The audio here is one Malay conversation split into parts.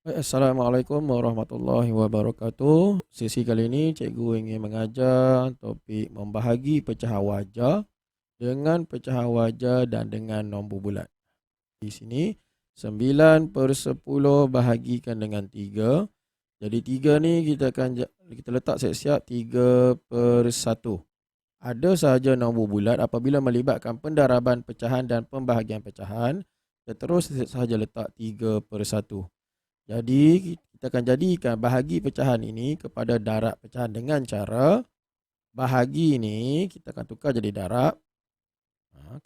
Assalamualaikum warahmatullahi wabarakatuh. Sesi kali ini cikgu ingin mengajar topik membahagi pecahan wajah dengan pecahan wajah dan dengan nombor bulat. Di sini 9/10 bahagikan dengan 3. Jadi 3 ni kita letak siap-siap 3/1. Ada sahaja nombor bulat apabila melibatkan pendaraban pecahan dan pembahagian pecahan, kita terus sahaja letak 3/1. Jadi kita akan jadikan bahagi pecahan ini kepada darab pecahan dengan cara bahagi ini kita akan tukar jadi darab.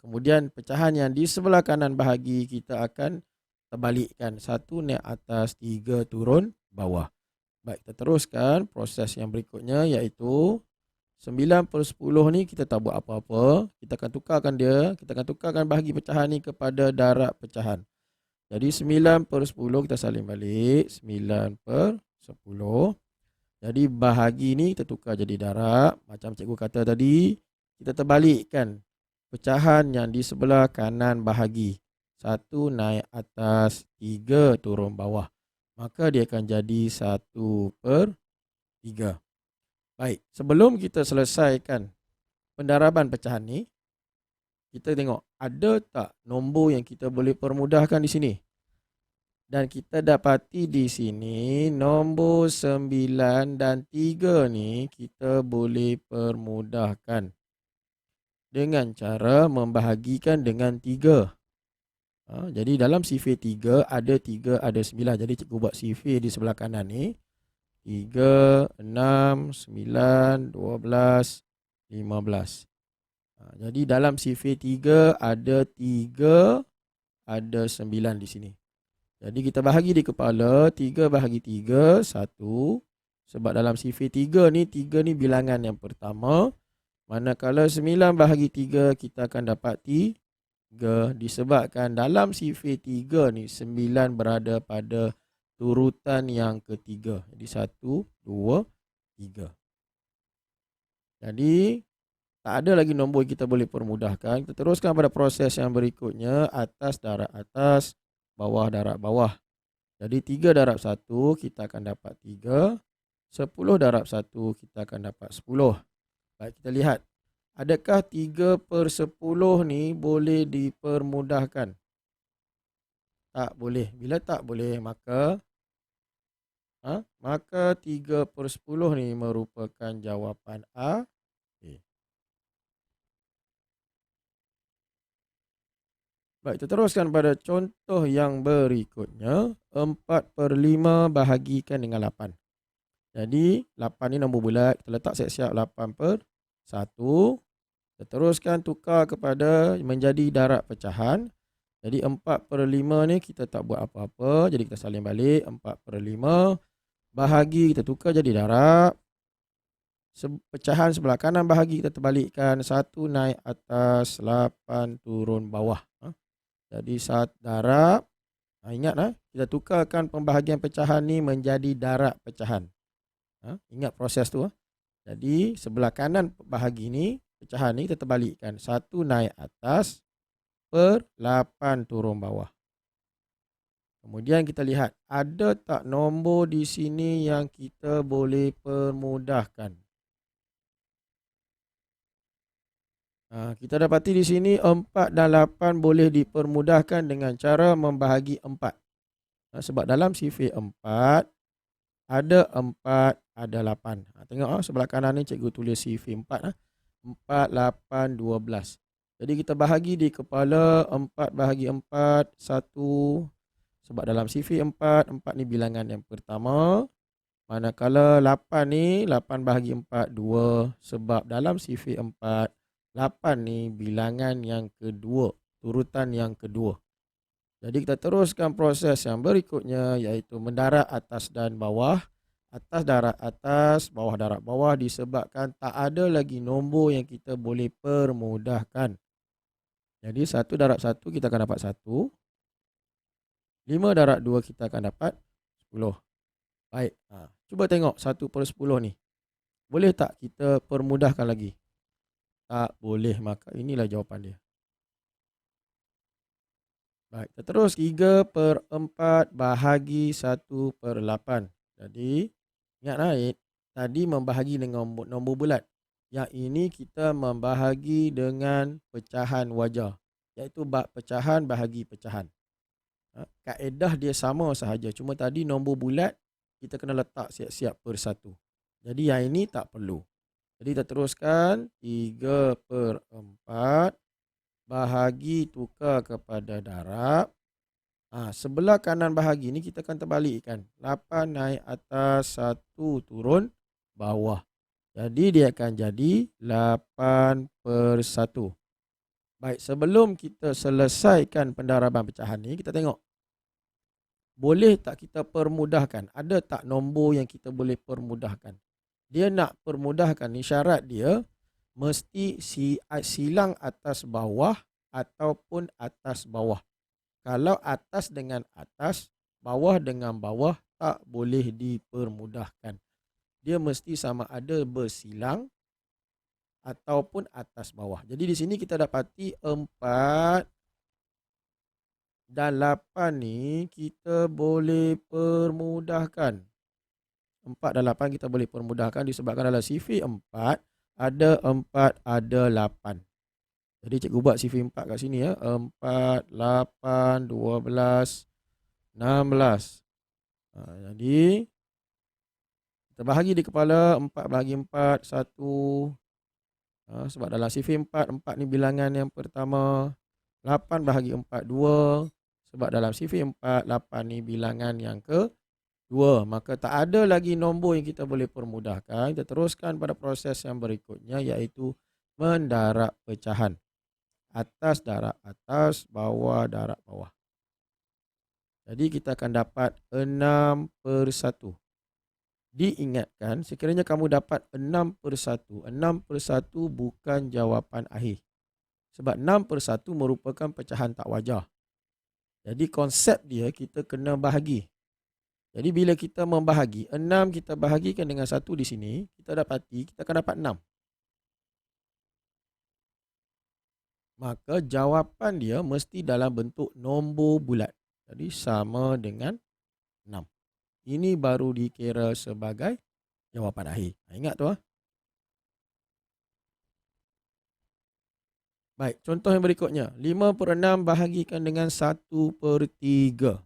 Kemudian pecahan yang di sebelah kanan bahagi kita akan terbalikkan. 1 naik atas, 3 turun bawah. Baik, kita teruskan proses yang berikutnya iaitu 9/10 ni kita tak buat apa-apa. Kita akan tukarkan dia. Kita akan tukarkan bahagi pecahan ni kepada darab pecahan. Jadi 9/10 kita salin balik. 9/10. Jadi bahagi ni kita tukar jadi darab. Macam cikgu kata tadi, kita terbalikkan pecahan yang di sebelah kanan bahagi. 1 naik atas, 3 turun bawah. Maka dia akan jadi 1/3. Baik, sebelum kita selesaikan pendaraban pecahan ni, kita tengok ada tak nombor yang kita boleh permudahkan di sini. Dan kita dapati di sini nombor 9 dan 3 ni kita boleh permudahkan dengan cara membahagikan dengan 3. Jadi dalam sifir 3 ada 9. Jadi cikgu buat sifir di sebelah kanan ni. 3, 6, 9, 12, 15. Jadi dalam sifir 3 ada 3, ada 9 di sini. Jadi kita bahagi di kepala, 3 bahagi 3, 1. Sebab dalam sifir 3 ni bilangan yang pertama. Manakala 9 bahagi 3, kita akan dapat 3. Disebabkan dalam sifir 3 ni, 9 berada pada turutan yang ketiga. Jadi 1, 2, 3. Jadi tak ada lagi nombor kita boleh permudahkan. Kita teruskan pada proses yang berikutnya. Atas darab atas, bawah darab bawah. Jadi 3 darab 1 kita akan dapat 3. 10 darab 1 kita akan dapat 10. Baik, kita lihat. Adakah 3/10 ni boleh dipermudahkan? Tak boleh. Bila tak boleh, maka 3/10 ni merupakan jawapan A. Baik, kita teruskan pada contoh yang berikutnya. 4/5 bahagikan dengan 8. Jadi 8 ni nombor bulat. Kita letak siap-siap 8/1. Kita teruskan tukar kepada menjadi darab pecahan. Jadi 4/5 ni kita tak buat apa-apa. Jadi kita salin balik. 4/5 bahagi kita tukar jadi darab. Pecahan sebelah kanan bahagi kita terbalikkan. 1 naik atas, 8 turun bawah. Jadi darab. Ingat kita tukarkan pembahagian pecahan ni menjadi darab pecahan. Ingat proses tu. Jadi sebelah kanan bahagi ni, pecahan ni kita terbalikkan. 1 naik atas per 8 turun bawah. Kemudian kita lihat ada tak nombor di sini yang kita boleh permudahkan. Kita dapati di sini 4 dan 8 boleh dipermudahkan dengan cara membahagi 4. Sebab dalam sifir 4 ada 4, ada 8. Tengok sebelah kanan ni cikgu tulis sifir 4. 4, 8, 12. Jadi kita bahagi di kepala. 4 bahagi 4, 1. Sebab dalam sifir 4 ni bilangan yang pertama. Manakala 8 ni, 8 bahagi 4, 2. Sebab dalam sifir 4, 8 ni bilangan yang kedua, turutan yang kedua. Jadi kita teruskan proses yang berikutnya iaitu mendarab atas dan bawah. Atas darab atas, bawah darab bawah disebabkan tak ada lagi nombor yang kita boleh permudahkan. Jadi 1 darab 1 kita akan dapat 1. 5 darab 2 kita akan dapat 10. Baik, cuba tengok 1/10 ni. Boleh tak kita permudahkan lagi? Tak boleh, maka inilah jawapan dia. Baik, kita terus 3/4 bahagi 1/8. Jadi, ingatlah tadi membahagi dengan nombor bulat. Yang ini kita membahagi dengan pecahan wajar, iaitu pecahan bahagi pecahan. Kaedah dia sama sahaja, cuma tadi nombor bulat kita kena letak siap-siap per satu. Jadi yang ini tak perlu. Jadi kita teruskan 3/4 bahagi tukar kepada darab. Sebelah kanan bahagi ni kita akan terbalikkan. 8 naik atas, 1 turun bawah. Jadi dia akan jadi 8/1. Baik, sebelum kita selesaikan pendaraban pecahan ni, kita tengok. Boleh tak kita permudahkan? Ada tak nombor yang kita boleh permudahkan? Dia nak permudahkan ni, syarat dia mesti silang atas bawah ataupun atas bawah. Kalau atas dengan atas, bawah dengan bawah tak boleh dipermudahkan. Dia mesti sama ada bersilang ataupun atas bawah. Jadi di sini kita dapati 4 dan 8 ni kita boleh permudahkan. 4 dan 8 kita boleh permudahkan disebabkan dalam sifir 4 ada 4, ada 8. Jadi cikgu buat sifir 4 kat sini ya. 4, 8, 12, 16. Jadi kita bahagi di kepala 4 bahagi 4, 1. Sebab dalam sifir 4, 4 ni bilangan yang pertama. 8 bahagi 4, 2. Sebab dalam sifir 4, 8 ni bilangan yang kedua. Maka tak ada lagi nombor yang kita boleh permudahkan. Kita teruskan pada proses yang berikutnya, iaitu mendarab pecahan. Atas darab atas, bawah darab bawah. Jadi kita akan dapat 6/1. Diingatkan, sekiranya kamu dapat 6/1, 6/1 bukan jawapan akhir. Sebab 6/1 merupakan pecahan tak wajar. Jadi konsep dia kita kena bahagi. Jadi bila kita membahagi, 6 kita bahagikan dengan 1 di sini, kita akan dapat 6. Maka jawapan dia mesti dalam bentuk nombor bulat. Jadi sama dengan 6. Ini baru dikira sebagai jawapan akhir. Ingat tu. Baik, contoh yang berikutnya. 5/6 bahagikan dengan 1/3.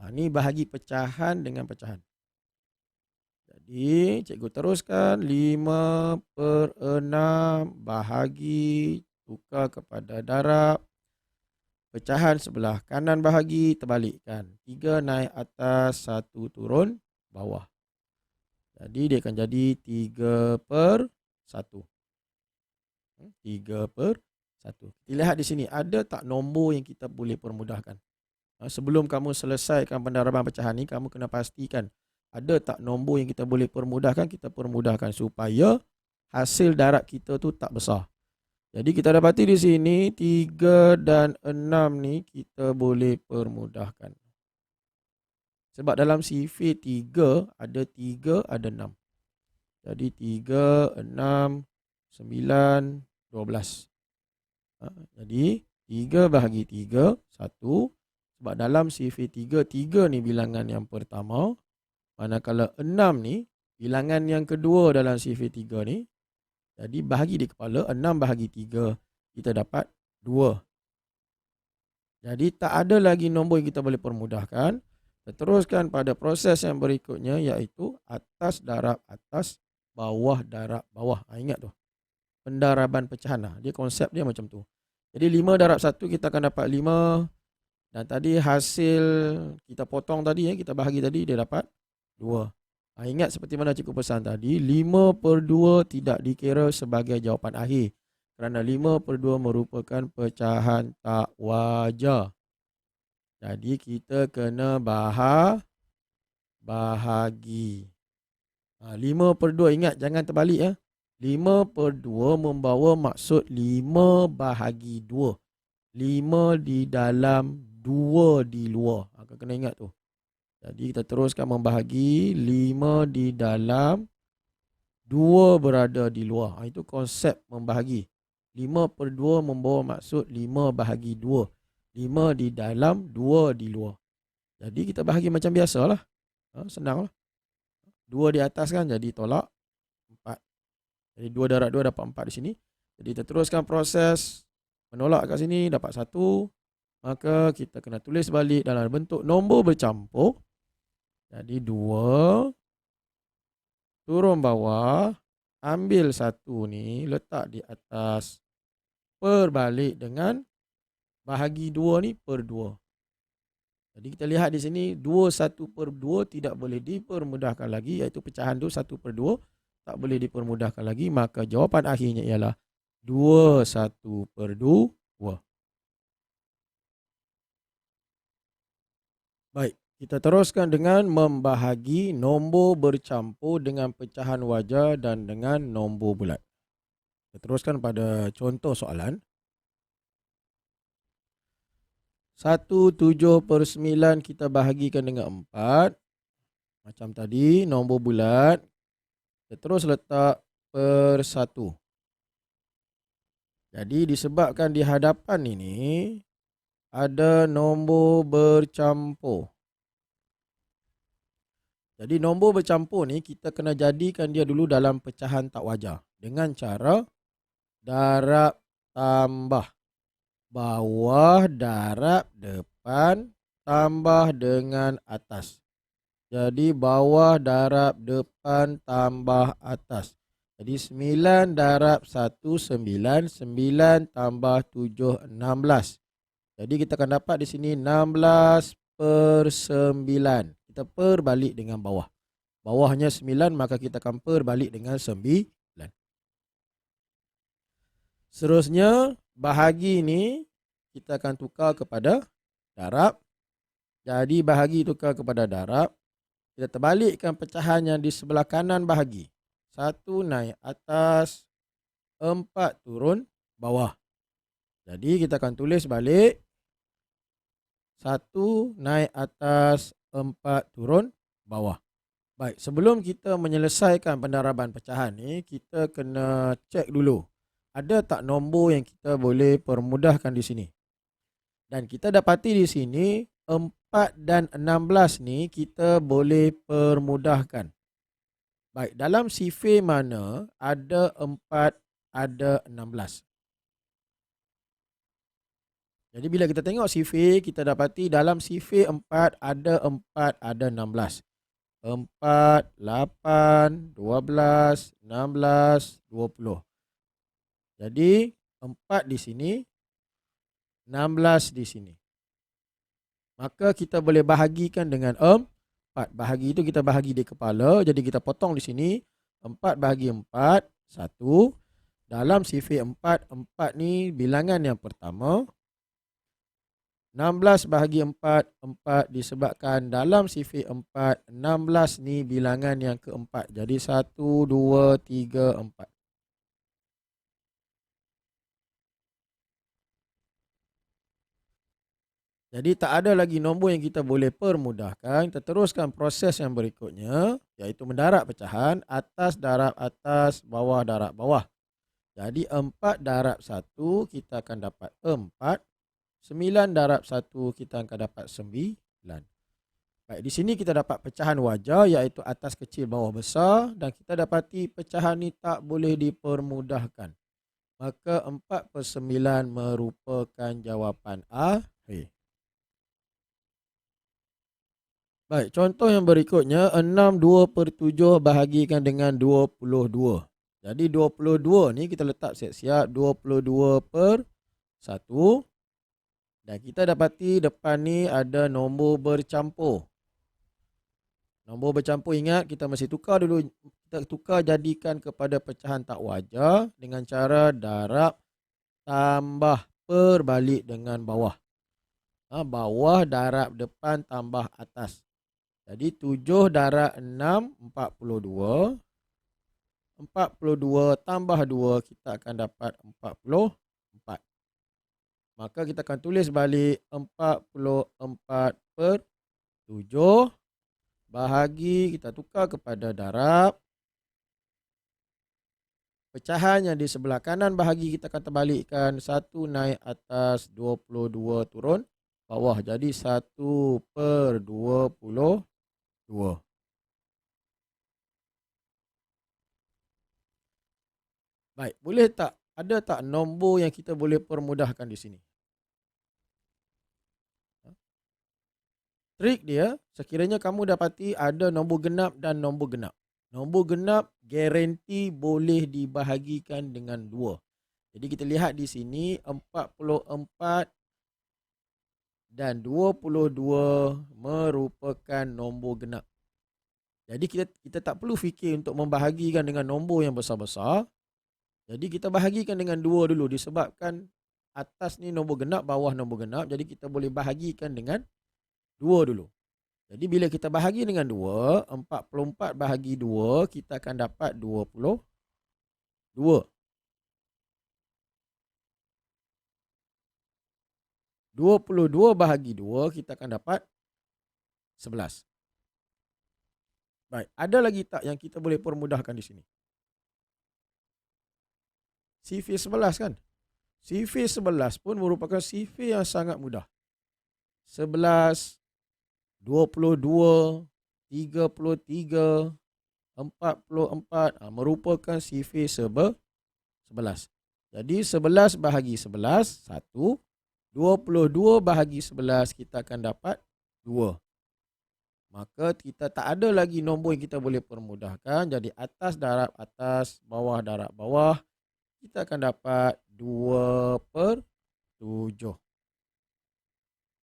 Ini bahagi pecahan dengan pecahan. Jadi cikgu teruskan. 5/6 bahagi tukar kepada darab. Pecahan sebelah kanan bahagi terbalikkan. 3 naik atas, 1 turun bawah. Jadi dia akan jadi 3/1. 3/1. Kita lihat di sini, ada tak nombor yang kita boleh permudahkan? Sebelum kamu selesaikan pendaraban pecahan ni, kamu kena pastikan ada tak nombor yang kita boleh permudahkan, kita permudahkan supaya hasil darab kita tu tak besar. Jadi kita dapati di sini 3 dan 6 ni kita boleh permudahkan. Sebab dalam sifir 3 ada 3, ada 6. Jadi 3, 6, 9, 12. Jadi 3 bahagi 3, 1. Sebab dalam sifir 3, 3 ni bilangan yang pertama. Manakala 6 ni bilangan yang kedua dalam sifir 3 ni. Jadi bahagi di kepala, 6 bahagi 3, kita dapat 2. Jadi tak ada lagi nombor yang kita boleh permudahkan. Kita teruskan pada proses yang berikutnya, iaitu atas darab atas, bawah darab bawah. Ingat tu, pendaraban pecahan. Dia konsep dia macam tu. Jadi 5 darab 1 kita akan dapat 5. Dan tadi hasil kita potong tadi, kita bahagi tadi, dia dapat 2. Ingat seperti mana cikgu pesan tadi, 5/2 tidak dikira sebagai jawapan akhir. Kerana 5/2 merupakan pecahan tak wajar. Jadi kita kena bahagi. 5/2, ingat jangan terbalik ya. 5/2 membawa maksud 5 bahagi 2. 5 di dalam, 2 di luar. Kau kena ingat tu. Jadi kita teruskan membahagi. 5 di dalam, 2 berada di luar. Itu konsep membahagi. 5/2 membawa maksud 5 bahagi 2. 5 di dalam, 2 di luar. Jadi kita bahagi macam biasalah. Senang lah. 2 di atas kan, jadi tolak 4. Jadi 2 darab 2 dapat 4 di sini. Jadi kita teruskan proses menolak kat sini, dapat 1. Maka kita kena tulis balik dalam bentuk nombor bercampur. Jadi 2 turun bawah, ambil 1 ni, letak di atas, perbalik dengan bahagi 2 ni per 2. Jadi kita lihat di sini 2 1 per 2 tidak boleh dipermudahkan lagi, iaitu pecahan tu 1 per 2 tak boleh dipermudahkan lagi, maka jawapan akhirnya ialah 2 1 per 2. Baik, kita teruskan dengan membahagi nombor bercampur dengan pecahan wajar dan dengan nombor bulat. Kita teruskan pada contoh soalan. 1/7/9 kita bahagikan dengan 4. Macam tadi, nombor bulat, kita terus letak per 1. Jadi disebabkan di hadapan ini ada nombor bercampur. Jadi nombor bercampur ni kita kena jadikan dia dulu dalam pecahan tak wajar dengan cara darab tambah. Bawah darab depan tambah dengan atas. Jadi bawah darab depan tambah atas. Jadi 9 darab 1 9, 9 tambah 7 16. Jadi kita akan dapat di sini 16 per 9. Kita perbalik dengan bawah. Bawahnya 9, maka kita akan perbalik dengan 9. Seterusnya, bahagi ini kita akan tukar kepada darab. Jadi bahagi tukar kepada darab. Kita terbalikkan pecahan yang di sebelah kanan bahagi. 1 naik atas, 4 turun bawah. Jadi kita akan tulis balik. 1 naik atas, 4 turun bawah. Baik, sebelum kita menyelesaikan pendaraban pecahan ni, kita kena cek dulu. Ada tak nombor yang kita boleh permudahkan di sini? Dan kita dapati di sini 4 dan 16 ni kita boleh permudahkan. Baik, dalam sifir mana ada 4, ada 16? Jadi bila kita tengok sifir, kita dapati dalam sifir 4 ada 4, ada 16. 4, 8, 12, 16, 20. Jadi 4 di sini, 16 di sini. Maka kita boleh bahagikan dengan 4. Bahagi itu kita bahagi di kepala. Jadi kita potong di sini. 4 bahagi 4, 1. Dalam sifir 4, 4 ni bilangan yang pertama. 16 bahagi 4, 4 disebabkan dalam sifir 4, 16 ni bilangan yang keempat. Jadi 1, 2, 3, 4. Jadi tak ada lagi nombor yang kita boleh permudahkan. Kita teruskan proses yang berikutnya, iaitu mendarab pecahan, atas darab atas, bawah darab bawah. Jadi 4 darab 1 kita akan dapat 4. 9 darab 1 kita akan dapat 9. Baik, di sini kita dapat pecahan wajar, iaitu atas kecil bawah besar, dan kita dapati pecahan ni tak boleh dipermudahkan. Maka 4/9 merupakan jawapan akhir. Baik, contoh yang berikutnya 62/7 bahagikan dengan 22. Jadi 22 ni kita letak siap-siap 22/1. Dan kita dapati depan ni ada nombor bercampur. Nombor bercampur, ingat kita mesti tukar dulu. Kita tukar jadikan kepada pecahan tak wajar dengan cara darab tambah perbalik dengan bawah. Bawah darab depan tambah atas. Jadi 7 darab 6, 42. 42 tambah 2 kita akan dapat 44. Maka kita akan tulis balik 44/7 bahagi kita tukar kepada darab. Pecahan yang di sebelah kanan bahagi kita akan terbalikkan. 1 naik atas, 22 turun bawah. Jadi 1/22. Baik, boleh tak? Ada tak nombor yang kita boleh permudahkan di sini? Trik dia, sekiranya kamu dapati ada nombor genap dan nombor genap. Nombor genap garanti boleh dibahagikan dengan 2. Jadi kita lihat di sini 44 dan 22 merupakan nombor genap. Jadi kita tak perlu fikir untuk membahagikan dengan nombor yang besar-besar. Jadi kita bahagikan dengan 2 dulu disebabkan atas ni nombor genap, bawah nombor genap. Jadi kita boleh bahagikan dengan 2 dulu. Jadi bila kita bahagi dengan 2, 44 bahagi 2, kita akan dapat 22. 22 bahagi 2, kita akan dapat 11. Baik, ada lagi tak yang kita boleh permudahkan di sini? Sifir 11 kan? Sifir 11 pun merupakan sifir yang sangat mudah. 11, 22, 33, 44 merupakan sifir 11. Jadi 11 bahagi 11, 1. 22 bahagi 11, kita akan dapat 2. Maka kita tak ada lagi nombor yang kita boleh permudahkan. Jadi atas darab atas, bawah darab bawah, kita akan dapat 2/7.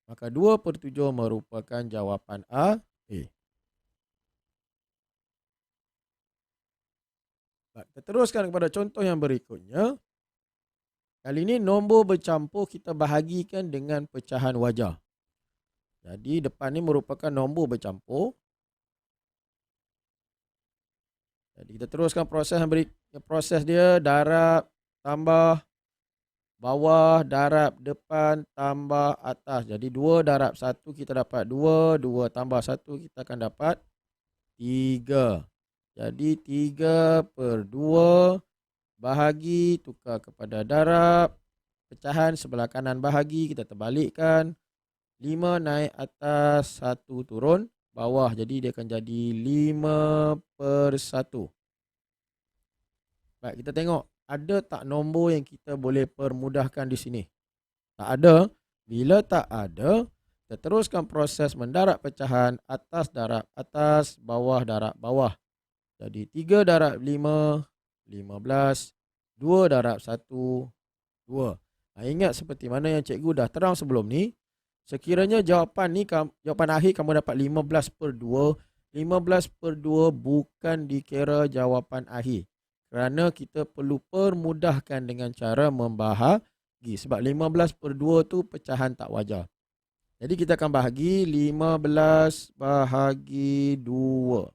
Maka 2/7 merupakan jawapan A. Kita teruskan kepada contoh yang berikutnya. Kali ini nombor bercampur kita bahagikan dengan pecahan wajah. Jadi depan ni merupakan nombor bercampur. Jadi kita teruskan proses dia darab tambah bawah darab depan tambah atas. Jadi 2 darab 1 kita dapat 2, 2 tambah 1 kita akan dapat 3. Jadi 3/2 bahagi tukar kepada darab. Pecahan sebelah kanan bahagi kita terbalikkan. 5 naik atas, 1 turun bawah. Jadi dia akan jadi 5/1. Baik, kita tengok ada tak nombor yang kita boleh permudahkan di sini? Tak ada. Bila tak ada, kita teruskan proses mendarab pecahan. Atas darab atas, bawah darab bawah. Jadi 3 darab 5, 15. 2 darab 1, 2. Ingat seperti mana yang cikgu dah terang sebelum ni. Sekiranya jawapan akhir kamu dapat 15/2. 15/2 bukan dikira jawapan akhir. Kerana kita perlu permudahkan dengan cara membahagi. Sebab 15/2 tu pecahan tak wajar. Jadi kita akan bahagi 15 bahagi 2.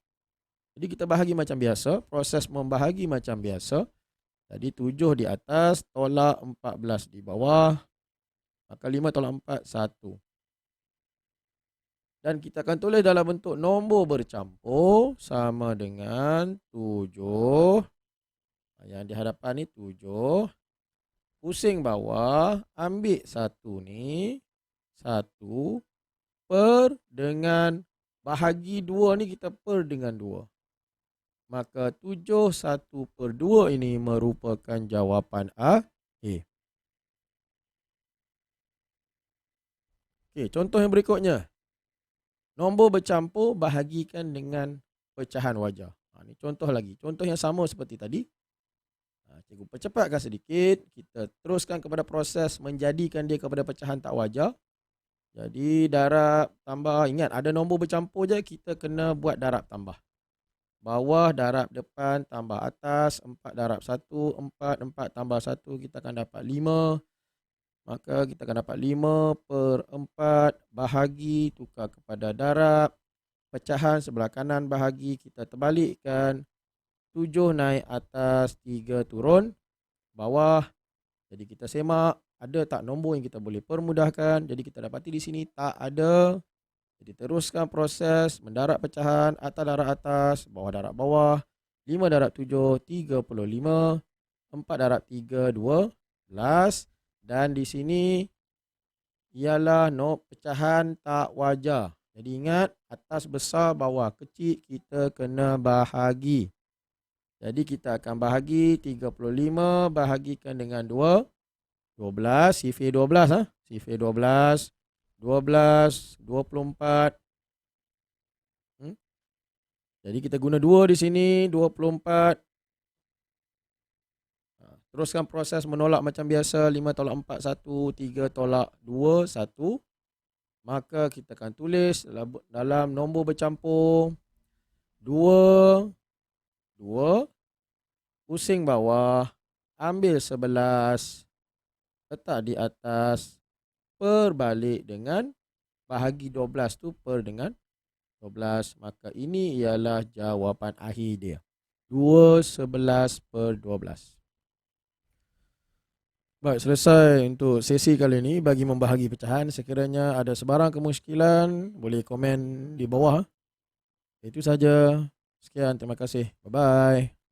Jadi kita bahagi macam biasa. Proses membahagi macam biasa. Jadi 7 di atas tolak 14 di bawah. Maka 5 tolak 4, 1. Dan kita akan tulis dalam bentuk nombor bercampur sama dengan 7. Yang di hadapan ni 7. Pusing bawah, ambil 1 ni. 1 per dengan bahagi 2 ni kita per dengan 2. Maka 7 1/2 ini merupakan jawapan A. Okey, contoh yang berikutnya. Nombor bercampur bahagikan dengan pecahan wajah. Ini contoh lagi. Contoh yang sama seperti tadi. Cikgu percepatkan sedikit. Kita teruskan kepada proses menjadikan dia kepada pecahan tak wajar. Jadi darab tambah. Ingat ada nombor bercampur je, kita kena buat darab tambah. Bawah darab depan tambah atas. 4 darab 1. 4 tambah 1 kita akan dapat 5. Maka kita akan dapat 5/4 bahagi tukar kepada darab. Pecahan sebelah kanan bahagi kita terbalikkan. 7 naik atas, 3 turun bawah. Jadi kita semak ada tak nombor yang kita boleh permudahkan. Jadi kita dapati di sini tak ada. Jadi teruskan proses mendarab pecahan. Atas darab atas, bawah darab bawah. 5 darab 7, 35. 4 darab 3, 12. Dan di sini ialah pecahan tak wajar. Jadi ingat, atas besar, bawah kecil, kita kena bahagi. Jadi kita akan bahagi 35 bahagikan dengan 2, 12, sifir 12. Sifir 12, 12, 24. Jadi kita guna 2 di sini, 24. Teruskan proses menolak macam biasa. 5 tolak 4, 1. 3 tolak 2, 1. Maka kita akan tulis dalam nombor bercampur 2, 2. Pusing bawah. Ambil 11. Letak di atas. Perbalik dengan bahagi 12 tu per dengan 12. Maka ini ialah jawapan akhir dia. 2/11/12. Baik, selesai untuk sesi kali ini bagi membahagi pecahan. Sekiranya ada sebarang kemusykilan, boleh komen di bawah. Itu saja. Sekian, terima kasih. Bye-bye.